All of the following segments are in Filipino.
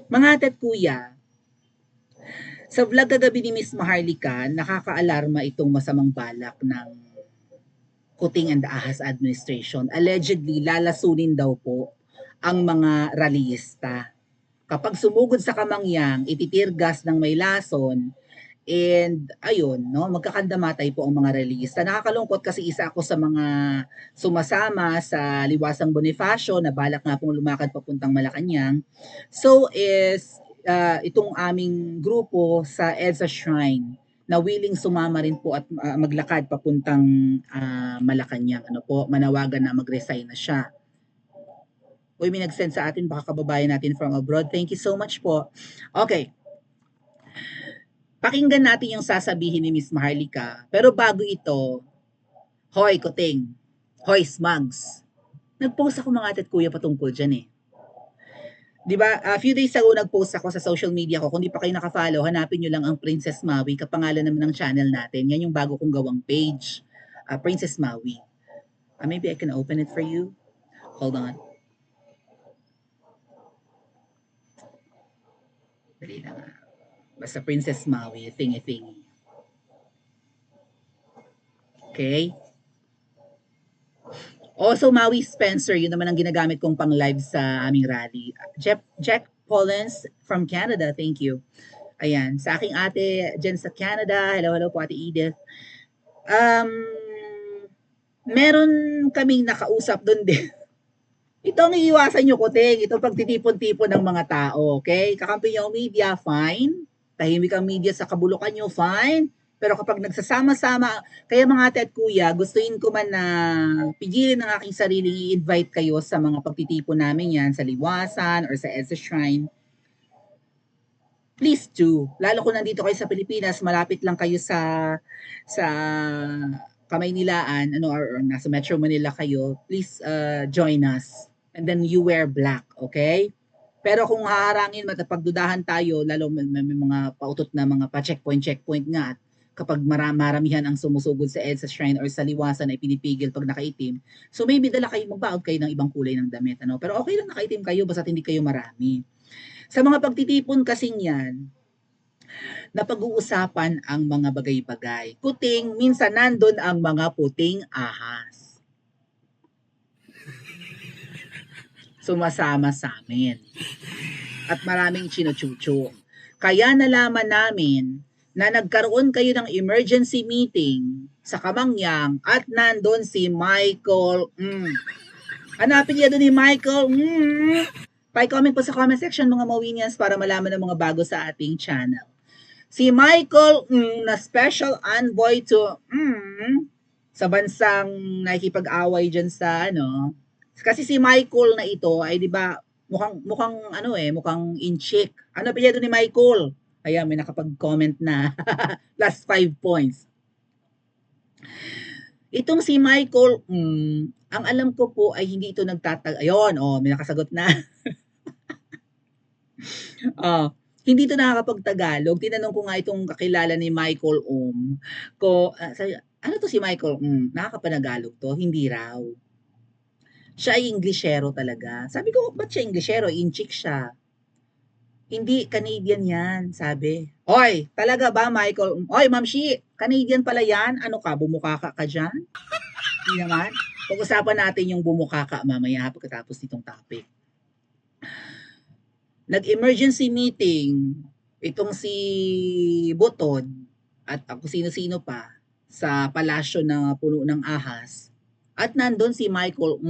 Mga ate at kuya, sa vlog kagabi ni Miss Maharlika, nakakaalarma itong masamang balak ng Kuting and Ahas administration. Allegedly, lalasunin daw po ang mga rallyista. Kapag sumugod sa Kamangyang, ititirgas ng may lason, and ayun, no, magkakandamatay po ang mga rallyista. Nakakalungkot kasi isa ako sa mga sumasama sa Liwasang Bonifacio na balak nga pong lumakad papuntang Malacanang. So is itong aming grupo sa EDSA Shrine na willing sumama rin po at maglakad papuntang Malacanang. Ano po, manawagan na mag-resign na siya. Uy, may nag-send sa atin, baka kababayan natin from abroad. Thank you so much po. Okay, pakinggan natin yung sasabihin ni Miss Maharlika. Pero bago ito, hoy, Kuting, hoy, Smugs, nag-post ako mga ate at kuya patungkol dyan eh. Di ba, a few days ago nag-post ako sa social media ko. Kung di pa kayo naka-follow, hanapin nyo lang ang Princess Maui, kapangalan naman ng channel natin. Yan yung bago kong gawang page, Princess Maui. Maybe I can open it for you. Hold on. Dali lang. Basta Princess Maui, thingy-thingy. Okay? Also, Maui Spencer, yun naman ang ginagamit kong pang live sa aming rally. Jack Pollens from Canada, thank you. Ayan, sa aking ate dyan sa Canada, hello po ate Edith. Meron kaming nakausap doon din. Itong iiwasan nyo, Kuting, itong pagtitipon-tipon ng mga tao, okay? Kakampi nyo ang media, fine. Tahimik ang media sa kabulukan nyo, fine. Pero kapag nagsasama-sama, kaya mga ate at kuya, gustuin ko man na pigilin ng aking sarili, i-invite kayo sa mga pagtitipon namin yan, sa Liwasan or sa EDSA Shrine. Please do. Lalo kung nandito kayo sa Pilipinas, malapit lang kayo sa Kamaynilaan, or nasa Metro Manila kayo, please join us. And then you wear black, okay? Pero kung haharangin, matapagdudahan tayo, lalo may mga pautot na mga pa-checkpoint nga, at kapag maramihan ang sumusugod sa EDSA Shrine or sa Liwasan ay pinipigil pag nakaitim. So maybe dala kayo, magbaog kayo ng ibang kulay ng damit. Pero okay lang nakaitim kayo, basta hindi kayo marami. Sa mga pagtitipon kasing yan, napag-uusapan ang mga bagay-bagay. Kuting, minsan nandun ang mga puting ahas. Sumasama sa amin. At maraming chinuchucho. Kaya nalaman namin na nagkaroon kayo ng emergency meeting sa Kamangyang at nandun si Michael. Hanapin niya doon ni Michael. Pa-comment po sa comment section mga Mawinians para malaman ng mga bago sa ating channel. Si Michael na special envoy to sa bansang nakikipag-away dyan sa kasi si Michael na ito ay di ba mukhang in chick. Ano apelyido ni Michael? Ayan, may nakapag-comment na. Last 5 points. Itong si Michael, ang alam ko po ay hindi ito ayun, may nakasagot na. Hindi ito nakakapag-Tagalog. Tinanong ko nga itong kakilala ni Michael sabi, ano to si Michael? Nakakapanagalog to? Hindi raw. Siya ay Englishero talaga. Sabi ko, ba't siya Englishero? In-chick siya. Hindi, Canadian yan, sabi. Oy, talaga ba, Michael? Oy, Ma'am Shi, Canadian pala yan? Ano ka, bumukaka ka dyan? Hindi naman. Pag-usapan natin yung bumukaka mamaya pagkatapos nitong topic. Nag-emergency meeting itong si Butod at ako sino-sino pa sa palasyo na puno ng ahas. At nandun si Michael,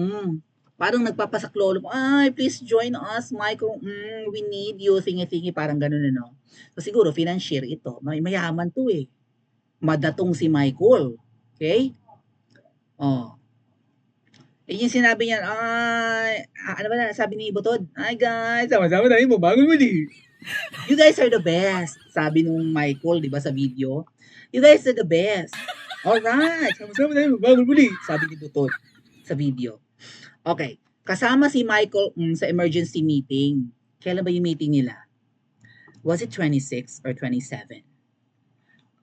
parang nagpapasaklolo, ay, please join us, Michael, we need you, thingy-thingy, parang ganun, So siguro, financier ito. Mayaman to eh. Madatong si Michael. Okay? Yung sinabi niya, ano ba na, sabi ni Butod, ay guys, sama-sama tayo, mabangon muli. You guys are the best, sabi nung Michael, di ba, sa video. You guys are the best. Alright, sama-sama tayo, mabangon muli, sabi ni Butod sa video. Okay, kasama si Michael sa emergency meeting. Kailan ba yung meeting nila? Was it 26 or 27?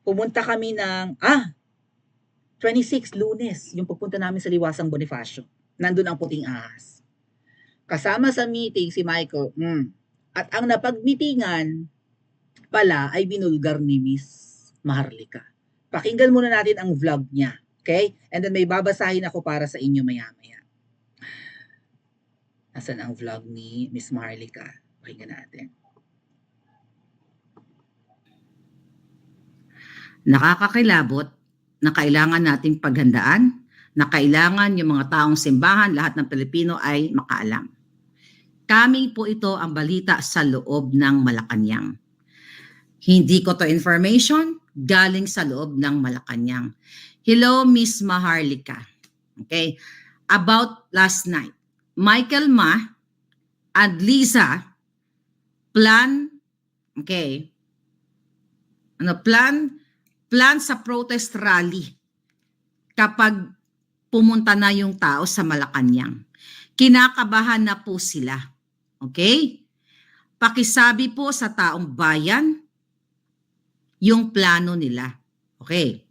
Pumunta kami ng, 26, Lunes, yung pupunta namin sa Liwasang Bonifacio. Nandun ang puting ahas. Kasama sa meeting si Michael, At ang napagmitingan pala ay binulgar ni Miss Maharlika. Pakinggan muna natin ang vlog niya. Okay? And then may babasahin ako para sa inyo maya-maya. Nasaan ang vlog ni Miss Maharlika? Pakinggan natin. Nakakakilabot na kailangan nating paghandaan, na kailangan yung mga taong simbahan, lahat ng Pilipino ay makaalam. Kami po ito ang balita sa loob ng Malacanang. Hindi ko to information, galing sa loob ng Malacanang. Hello, Miss Maharlika. Okay? About last night, Michael Ma and Lisa plan sa protest rally kapag pumunta na yung tao sa Malacanang. Kinakabahan na po sila. Okay? Pakisabi po sa taong bayan yung plano nila. Okay?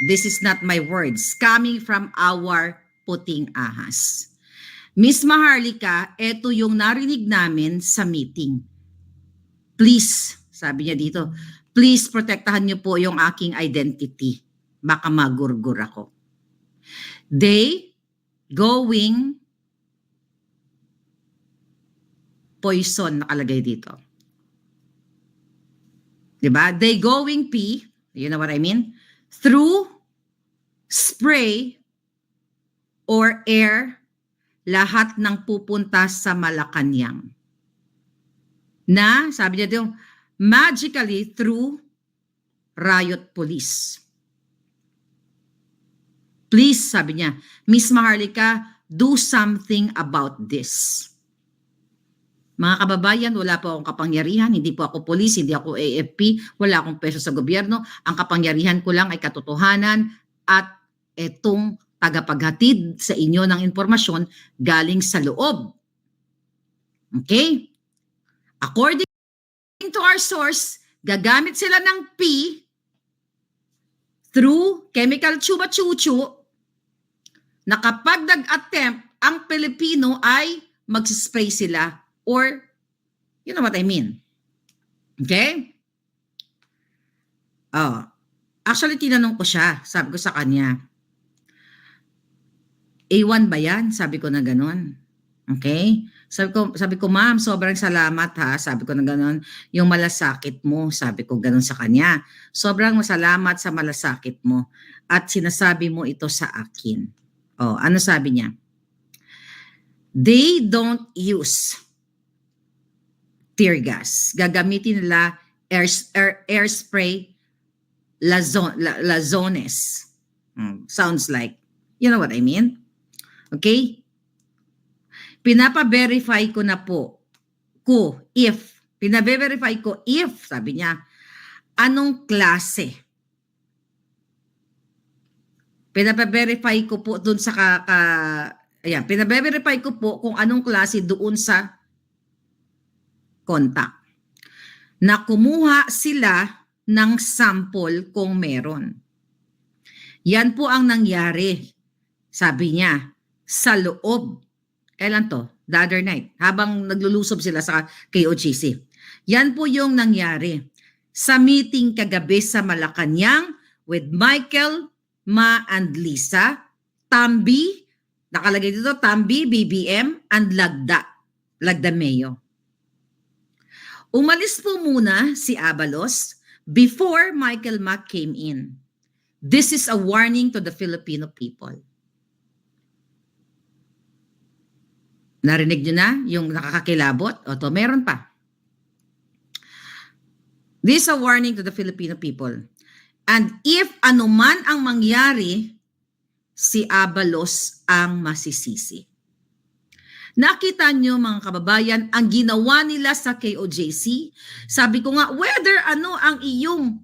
This is not my words. Coming from our puting ahas. Miss Maharlika, ito yung narinig namin sa meeting. Please, sabi niya dito, please protektahan niyo po yung aking identity. Baka magurgur ako. They going poison nakalagay dito. Diba? They going pee, you know what I mean? Through spray or air, lahat ng pupunta sa Malacanang. Na, sabi niya dito, magically through riot police. Please, sabi niya, Miss Maharlika, do something about this. Mga kababayan, wala po akong kapangyarihan, hindi po ako polis, hindi ako AFP, wala akong peso sa gobyerno. Ang kapangyarihan ko lang ay katotohanan at etong tagapaghatid sa inyo ng impormasyon galing sa loob. Okay? According to our source, gagamit sila ng P through chemical chuba-chuchu na kapag nag-attempt ang Pilipino ay mag-spray sila or you know what I mean. Okay? Actually, tinanong ko siya. Sabi ko sa kanya, A1 ba yan? Sabi ko na ganun. Okay? Sabi ko, ma'am, sobrang salamat ha. Sabi ko na ganun. Yung malasakit mo, sabi ko ganun sa kanya. Sobrang salamat sa malasakit mo. At sinasabi mo ito sa akin. Ano sabi niya? They don't use tear gas. Gagamitin nila air spray lazones. Sounds like, you know what I mean? Okay? Pinapa-verify ko na po pina-verify ko if, sabi niya, anong klase. Pinapa-verify ko po dun sa pinapa-verify ko po kung anong klase doon sa contact. Na kumuha sila ng sample kung meron. Yan po ang nangyari, sabi niya, sa loob. Kailan to? The other night. Habang naglulusob sila sa KOGC. Yan po yung nangyari sa meeting kagabi sa Malacanang with Michael, Ma, and Lisa, Tambi, nakalagay dito, Tambi, BBM, and Lagda Mayo. Umalis po muna si Abalos before Michael Ma came in. This is a warning to the Filipino people. Narinig nyo na yung nakakakilabot? Oto, meron pa. This is a warning to the Filipino people. And if anuman ang mangyari, si Abalos ang masisisi. Nakita nyo mga kababayan, ang ginawa nila sa KOJC, sabi ko nga, whether ano ang iyong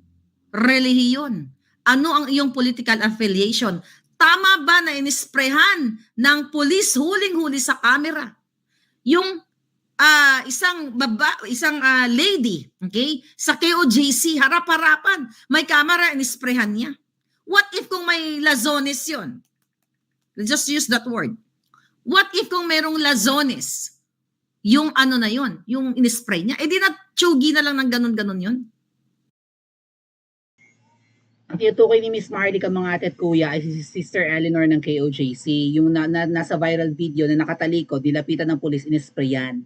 relihiyon, ano ang iyong political affiliation, tama ba na inisprehan ng pulis huling-huli sa camera? Yung isang lady, okay, sa KOJC, harap-harapan, may camera, inisprehan niya. What if kung may lazones yun? Let's just use that word. What if kung merong lazones yung ano na yun, yung in-spray niya. Eh di na tsugi na lang ng ganun-ganun yun. Ang tinutukoy ni Miss Maharlika mga ate at kuya ay si Sister Eleanor ng KOJC. Yung nasa viral video na nakatalikod, nilapitan ng pulis, inisprayan.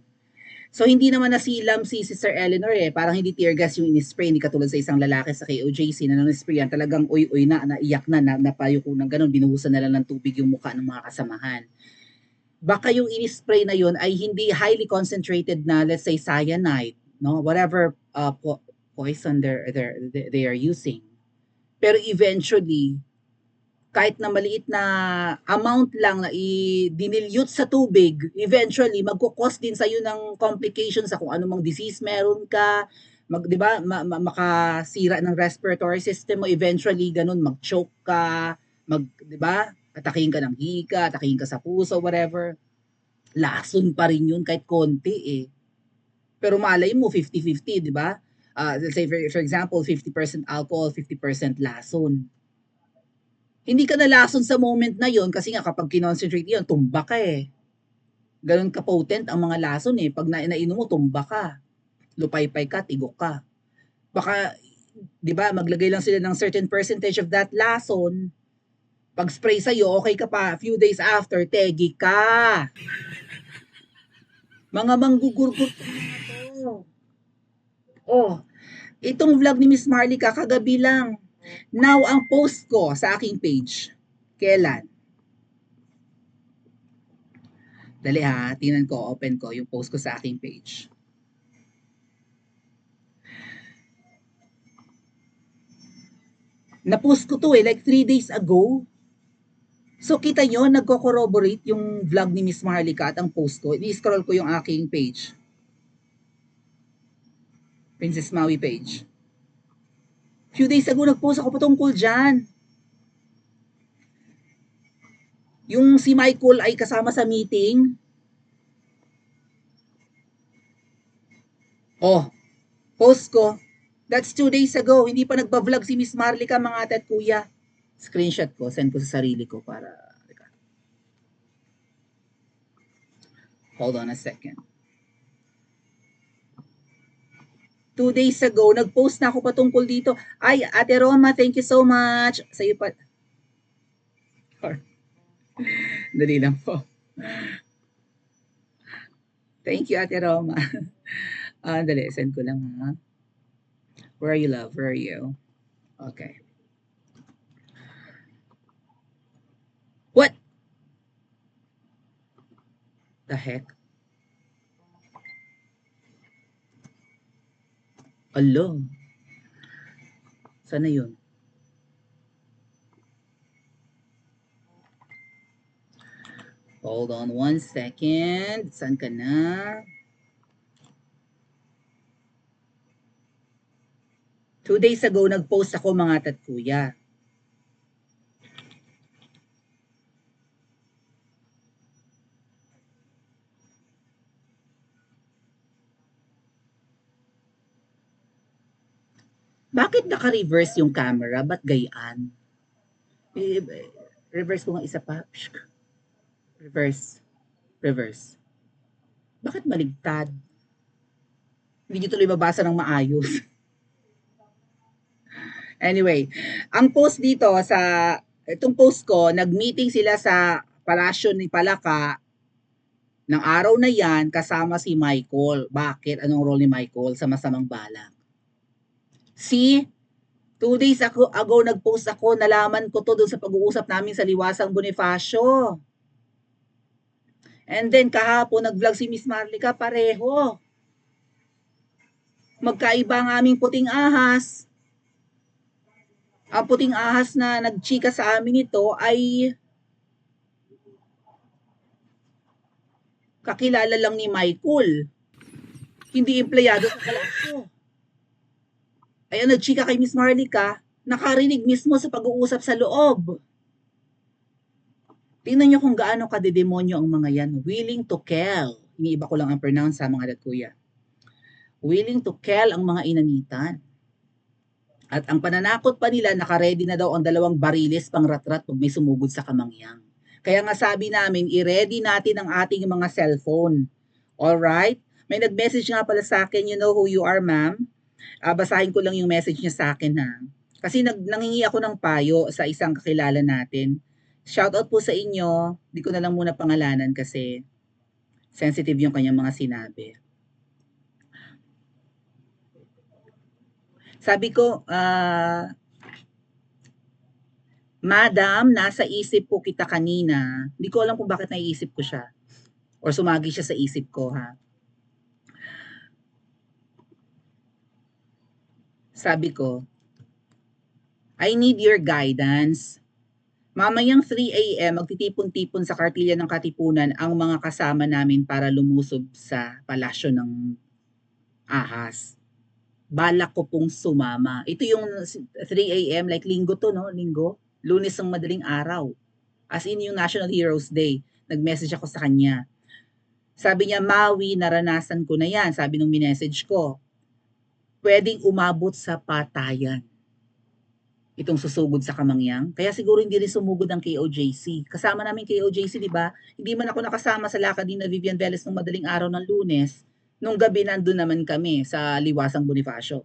So hindi naman nasilam si Sister Eleanor eh. Parang hindi tear gas yung inispray. Hindi katulad sa isang lalaki sa KOJC na nanisprayan. Talagang uy-uy na, naiyak na, napayuko ng ganun. Binuhusan na lang ng tubig yung mukha ng mga kasamahan. Baka yung inispray na yun ay hindi highly concentrated na, let's say, cyanide, no? Whatever poison they are using. Pero eventually, kahit na maliit na amount lang na i-dilute sa tubig, eventually magkukos din sa iyo ng complications sa kung anumang disease meron ka, 'di ba? Makasira ng respiratory system mo, eventually ganun mag-choke ka, 'di ba? Atakihin ka ng hika, atakihin ka sa puso, whatever. Lason pa rin yun kahit konti eh. Pero malay mo 50-50, 'di ba? Let's say for example, 50% alcohol, 50% lason. Hindi ka nalason sa moment na yon kasi nga kapag kinoncentrate yun, tumba ka eh. Ganun ka-potent ang mga lason eh. Pag nainom mo, tumba ka. Lupaypay ka, tigok ka. Baka, di ba, maglagay lang sila ng certain percentage of that lason. Pag spray sa'yo, okay ka pa. A few days after, tegi ka. Mga manggugurgur ko mga to. Oh, itong vlog ni Miss Maharlika, kagabi lang. Now, ang post ko sa aking page. Kailan? Dali ha, tingnan ko, open ko yung post ko sa aking page. Na-post ko to like 3 days ago. So kita nyo, nagko-corroborate yung vlog ni Miss Maharlika at ang post ko. I-scroll ko yung aking page. Princess Maui page. Few days ago, nag-post ako patungkol dyan. Yung si Michael ay kasama sa meeting. Oh, post ko. That's 2 days ago. Hindi pa nagba-vlog si Miss Maharlika, mga ate at kuya. Screenshot ko, send ko sa sarili ko para... Hold on a second. 2 days ago, nag-post na ako patungkol dito. Ay, Ate Roma, thank you so much. Sa'yo pa... Dali lang po. Thank you, Ate Roma. Dali, send ko lang ha. Where are you, love? Where are you? Okay. What the heck? Alo. Sana yun? Hold on 1 second. Saan ka na? 2 days ago, nag-post ako mga tat kuya. Bakit naka-reverse yung camera? Ba't gayaan? Reverse ko nga isa pa. Reverse. Reverse. Bakit maligtad? Hindi nyo tuloy mabasa ng maayos. Anyway, ang post dito sa, itong post ko, nag-meeting sila sa palasyo ni Palaka ng araw na yan kasama si Michael. Bakit? Anong role ni Michael sa masamang balak? See? 2 days ago nag-post ako, nalaman ko to doon sa pag-uusap namin sa Liwasang Bonifacio. And then kahapon nag-vlog si Miss Maharlika, pareho. Magkaiba ang aming puting ahas. Ang puting ahas na nagchika sa amin ito ay kakilala lang ni Michael. Hindi empleyado sa palasyo. Ay, nagchika kay Miss Maharlika, nakarinig mismo sa pag-uusap sa loob. Tingnan nyo kung gaano kadedemonyo ang mga yan. Willing to kill. Iniiba ko lang ang pronounce sa mga kuya. Willing to kill ang mga inanitan. At ang pananakot pa nila, nakaredy na daw ang 2 bariles pang ratrat pag may sumugod sa kamangyang. Kaya nga sabi namin, i-ready natin ang ating mga cellphone. Alright? May nag-message nga pala sa akin, you know who you are, ma'am? Basahin ko lang yung message niya sa akin, ha? Kasi nangingi ako ng payo sa isang kakilala natin. Shoutout po sa inyo. Di ko na lang muna pangalanan kasi sensitive yung kanyang mga sinabi. Sabi ko, Madam, nasa isip ko kita kanina. Hindi ko alam kung bakit naiisip ko siya. Or sumagi siya sa isip ko, ha? Sabi ko, I need your guidance. Mamayang 3 a.m. magtitipon-tipon sa kartilya ng Katipunan ang mga kasama namin para lumusob sa palasyo ng ahas. Balak ko pong sumama. Ito yung 3 a.m. like linggo to, no? Linggo. Lunes ng madaling araw. As in yung National Heroes Day. Nag-message ako sa kanya. Sabi niya, Maui, naranasan ko na yan. Sabi nung minessage ko, pwedeng umabot sa patayan itong susugod sa Kamangyang. Kaya siguro hindi rin sumugod ang KOJC. Kasama namin KOJC, di ba? Hindi man ako nakasama sa lakad ni Vivian Velez nung madaling araw ng Lunes. Nung gabi nandun naman kami sa Liwasang Bonifacio.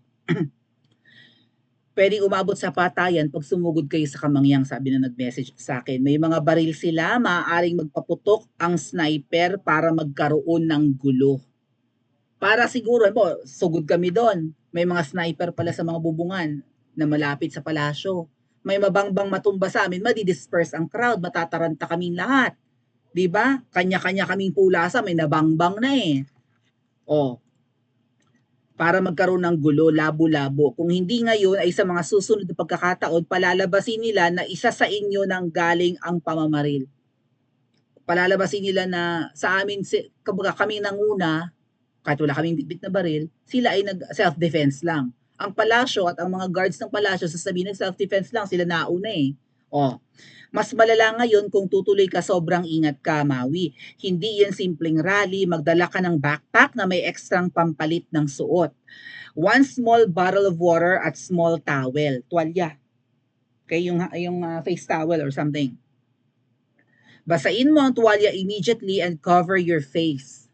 Pwedeng umabot sa patayan pag sumugod kayo sa Kamangyang, sabi na nag-message sa akin. May mga baril sila, maaaring magpaputok ang sniper para magkaroon ng gulo. Para siguro, sugod kami doon. May mga sniper pala sa mga bubungan na malapit sa palasyo. May mabangbang matumba sa amin, madidisperse ang crowd, matataranta kaming lahat. 'Di ba? Kanya-kanya kaming pulasa, may nabangbang na eh. Para magkaroon ng gulo, labo-labo. Kung hindi ngayon ay sa mga susunod na pagkakataon, palalabasin nila na isa sa inyo nang galing ang pamamaril. Palalabasin nila na sa amin, kami nanguna, kahit wala kaming bitbit na baril, sila ay nag-self-defense lang. Ang palasyo at ang mga guards ng palasyo sasabihin ng self-defense lang, sila nauna eh. Mas malala ngayon kung tutuloy ka, sobrang ingat ka, Maui. Hindi yan simpleng rally, magdala ka ng backpack na may ekstrang pampalit ng suot. 1 small bottle of water at small towel, tuwalya. Okay, yung face towel or something. Basain mo ang tuwalya immediately and cover your face.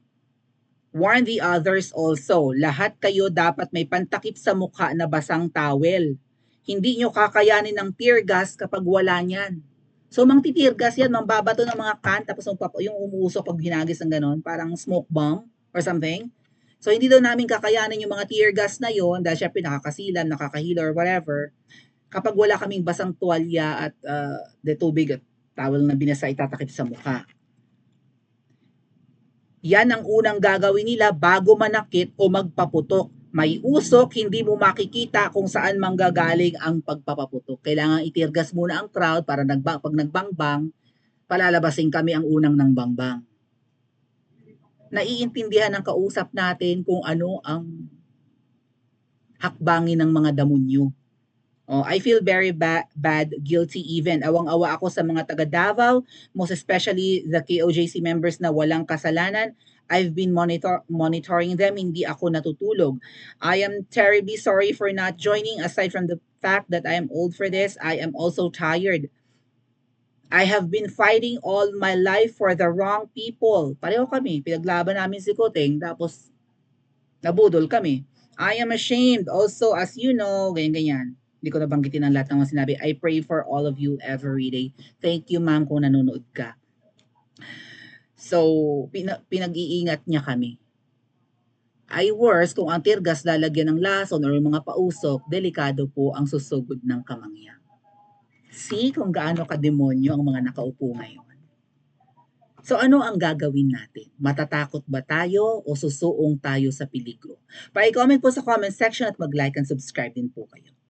Warn the others also. Lahat kayo dapat may pantakip sa mukha na basang towel. Hindi nyo kakayanin ng tear gas kapag wala niyan. So, mang-tear gas yan, mangbabato ng mga can, tapos yung umuusok pag hinagis ng ganon, parang smoke bomb or something. So, hindi daw namin kakayanin yung mga tear gas na yon dahil syempre nakakasilan, nakakahilo or whatever. Kapag wala kaming basang tuwalya at the tubig at towel na binasa itatakip sa mukha. Yan ang unang gagawin nila bago manakit o magpaputok. May usok, hindi mo makikita kung saan manggagaling ang pagpapaputok. Kailangan itirgas muna ang crowd para pag nagbangbang, palalabasin kami ang unang ng bangbang. Naiintindihan ng kausap natin kung ano ang hakbangin ng mga damunyo. I feel very bad, guilty even. Awang-awa ako sa mga taga Davao, most especially the KOJC members na walang kasalanan. I've been monitoring them, hindi ako natutulog. I am terribly sorry for not joining. Aside from the fact that I am old for this, I am also tired. I have been fighting all my life for the wrong people. Pareho kami, pinaglaban namin si Kuting, tapos nabudol kami. I am ashamed also, as you know, ganyan-ganyan. Hindi ko nabanggitin ang lahat ng mga sinabi. I pray for all of you every day. Thank you, ma'am, kung nanonood ka. So, pinag-iingat niya kami. Ay worse, kung ang tear gas lalagyan ng lason or mga pausok, delikado po ang susugod ng Kamangyang. See kung gaano kademonyo ang mga nakaupo ngayon. So ano ang gagawin natin? Matatakot ba tayo o susuong tayo sa peligro? Pa-comment po sa comment section at mag-like and subscribe din po kayo.